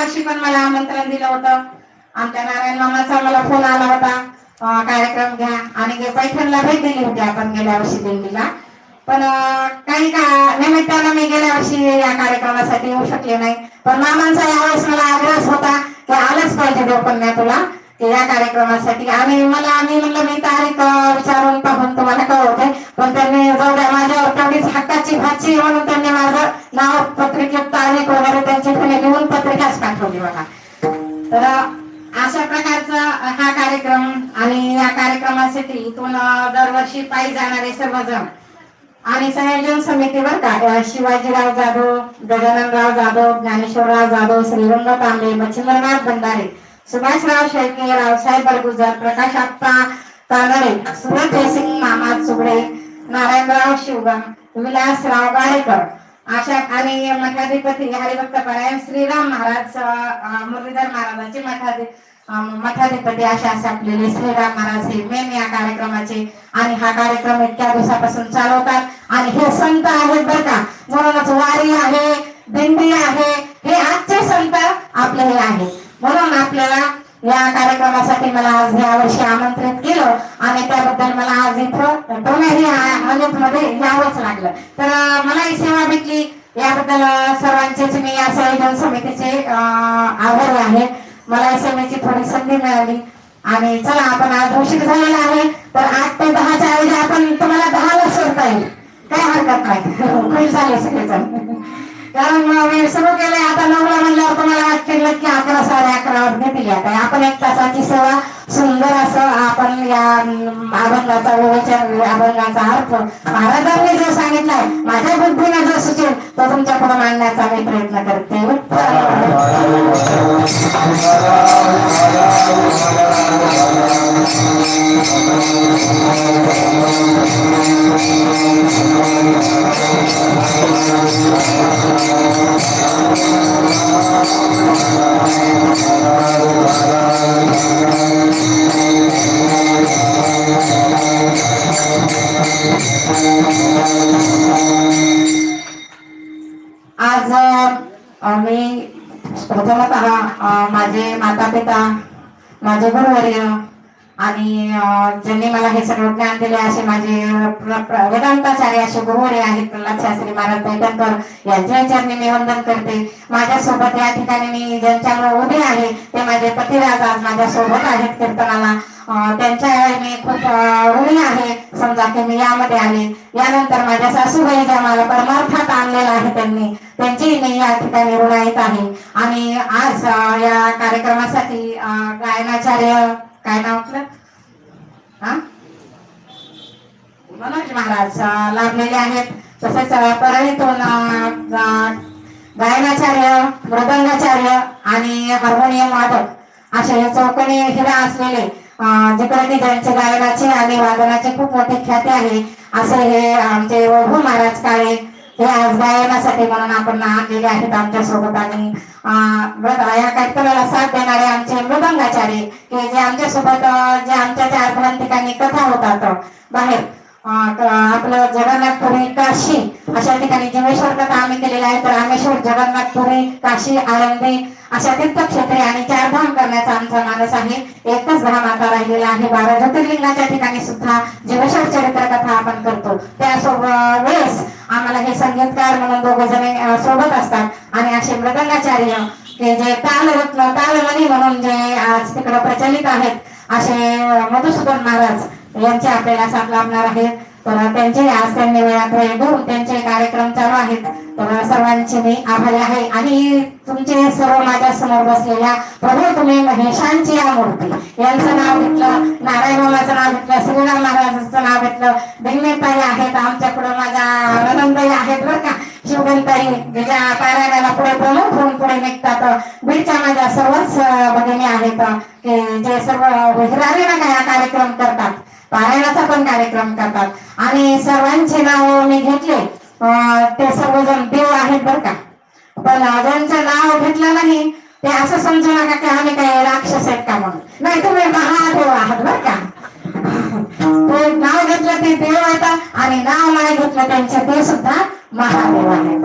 वर्षी पण मला आमंत्रण दिलं होतं. आमच्या नारायण मामाचा मला फोन आला होता, कार्यक्रम घ्या, आणि पैठणला भेट दिली होती आपण गेल्या वर्षी दिल्लीला. पण काही का निमित्तानं मी गेल्या वर्षी या कार्यक्रमासाठी येऊ शकले नाही. पण मामांचा यावेळेस मला आग्रह होता की आलंच पाहिजे देवकन्या तुला की या कार्यक्रमासाठी. आणि मी म्हणलं मी तारीख विचारून पाहून तुम्हाला कळवते. पण त्यांनी जाऊ द्या, माझ्यावर तेवढीच हक्काची भाची म्हणून त्यांनी माझं नाव पत्रिकेत तारीख वगैरे त्यांची लिहून पत्रिकाच पाठवली बघा. तर अशा प्रकारचा हा कार्यक्रम, आणि या कार्यक्रमासाठी इथून दरवर्षी पायी जाणारे सर्वजण आणि संयोजन समिती बर का, शिवाजीराव जाधव, गजाननराव जाधव, ज्ञानेश्वरराव जाधव, श्रीरंग तांबे, मच्छिंद्रनाथ भंडारे, सुभाषराव शेळके, रावसाहेब बडगुजर, प्रकाश आप्पा कानडे, सुरत जयसिंग मामा चुगडे, नारायणराव शिवगम, विलासराव गाडेकर अशा, आणि मठाधिपती हरिभक्त परायण श्रीराम महाराज, मुरलीधर महाराजांचे मठाधिपती अशा असलेले श्रीराम महाराज हे मेन या कार्यक्रमाचे. आणि हा कार्यक्रम इतक्या दिवसापासून चालवतात. आणि हे संत आहेत बर का, म्हणूनच वारी आहे, दिंडी आहे, हे आजचे संत आपले हे आहे. म्हणून आपल्याला या कार्यक्रमासाठी मला आज या वर्षी आमंत्रित केलं, आणि त्याबद्दल मला आज इथं पुणेही मध्ये यावंच लागलं. तर मला ही सेवा भेटली याबद्दल सर्वांचेच मी या संयोजन समितीचे आभारी आहे. मला या सेवेची थोडी संधी मिळाली. आणि चला, आपण आज उशीर झालेला आहे, तर 8 ते 10च्या ऐवजी आपण तुम्हाला 10ला सोडता येईल, काय हरकत नाही. खुश झाले सगळेजण, कारण मी सुरू केलंय आता 9ला म्हणल्यावर तुम्हाला वाटतील की 11 11:30 घेतली. आता आपण 1 तासाची सेवा सुंदर असं आपण या अभंगाचा विवेचन, अभंगाचा अर्थ महाराजांनी जो सांगितलाय, माझ्या बुद्धीने जो सुचेल तो तुमच्या पुढे मांडण्याचा मी प्रयत्न करते. आज मी प्रथमतः माझे माता पिता, माझे गुरुवर्य, आणि ज्यांनी मला हे सगळं ज्ञान दिले असे माझे वेदांताचार्य असे गुरुवर्य आहेत प्रल्हाद शास्त्री महाराज पैठणकर, यांच्या चरणी मी वंदन करते. माझ्यासोबत या ठिकाणी मी ज्यांच्यामुळे उभे आहे ते माझे पतिराज आज माझ्यासोबत आहेत कीर्तनाला. त्यांच्या मी खूप ऋणी आहे, समजा की मी यामध्ये आले. यानंतर माझ्या सासूबाई ज्या मला परमार्थात आणलेला आहे त्यांची मी या ठिकाणी ऋणाईत आहे. आणि आज या कार्यक्रमासाठी गायनाचार्य, काय नाव आपलं, मनोज महाराज लाभलेले आहेत. तसेच परळीतून गायनाचार्य, मृदंगाचार्य आणि हार्मोनियम वादक असे चौकणी हिरा असलेले, जिकडे ज्यांचे गायनाचे आणि वादनाचे खूप मोठी ख्याती आहे, असे हे आमचे वैभव महाराज काळे हे आज गायनासाठी म्हणून आपण आणलेले आहेत आमच्या सोबत. आणि या कार्यक्रमाला साथ देणारे आमचे मृदंगाचार्य, की जे आमच्या सोबत जे आमच्या 4 ठिकाणी कथा होतात बाहेर, आपलं जगन्नाथपुरी, काशी अशा ठिकाणी जीवेश्वर कथा आम्ही केलेला आहे. तर रामेश्वर, जगन्नाथपुरी, काशी, आळंदी अशा तीर्थक्षेत्रे आणि 4 धाम करण्याचा आमचा मानस आहे. एकच धाम आता राहिलेला आहे. 12 ज्योतिर्लिंगाच्या ठिकाणी सुद्धा जीवेश्वर चरित्र कथा आपण करतो. त्यासोबत वेळेस आम्हाला हे संगीतकार म्हणून 2 जण सोबत असतात. आणि असे मृदंगाचार्य की जे तालरत्न, तालमणी म्हणून जे आज तिकडे प्रचलित आहेत, असे मधुसूदन महाराज यांचे आपल्याला साथ लाभणार आहेत. तर त्यांचे आज त्यांनी वेळात वेळ घेऊन त्यांचे कार्यक्रम चालू आहेत. तर सर्वांचे मी आभारी आहे. आणि तुमचे सर्व माझ्या समोर बसलेल्या प्रभू तुम्ही महेशांची या मूर्ती यांचं नाव घेतलं, नारायण मामाचं नाव घेतलं, श्रीराम महाराजांचं नाव घेतलं, दिग्नेताई आहेत आमच्याकडं, माझ्या आनंदताई आहेत बरं का, शिवगणताई ज्या पारायणाला पुढे प्रमुख होऊन पुढे निघतात, बीडच्या माझ्या सर्वच भगिनी आहेत की जे सर्व हिरारी या कार्यक्रम करतात, पारायणाचा पण कार्यक्रम करतात. आणि सर्वांचे नाव मी घेतले, ते सर्वजण देव आहेत बर का. पण ज्यांचं नाव घेतलं नाही ते असं समजू नका की आम्ही काही राक्षस आहेत का म्हणून. नाही, तुम्ही महादेव आहात बर का. ते नाव घेतलं ते देव आहेत, आणि नाव नाही घेतलं त्यांचे ते सुद्धा महादेव आहेत.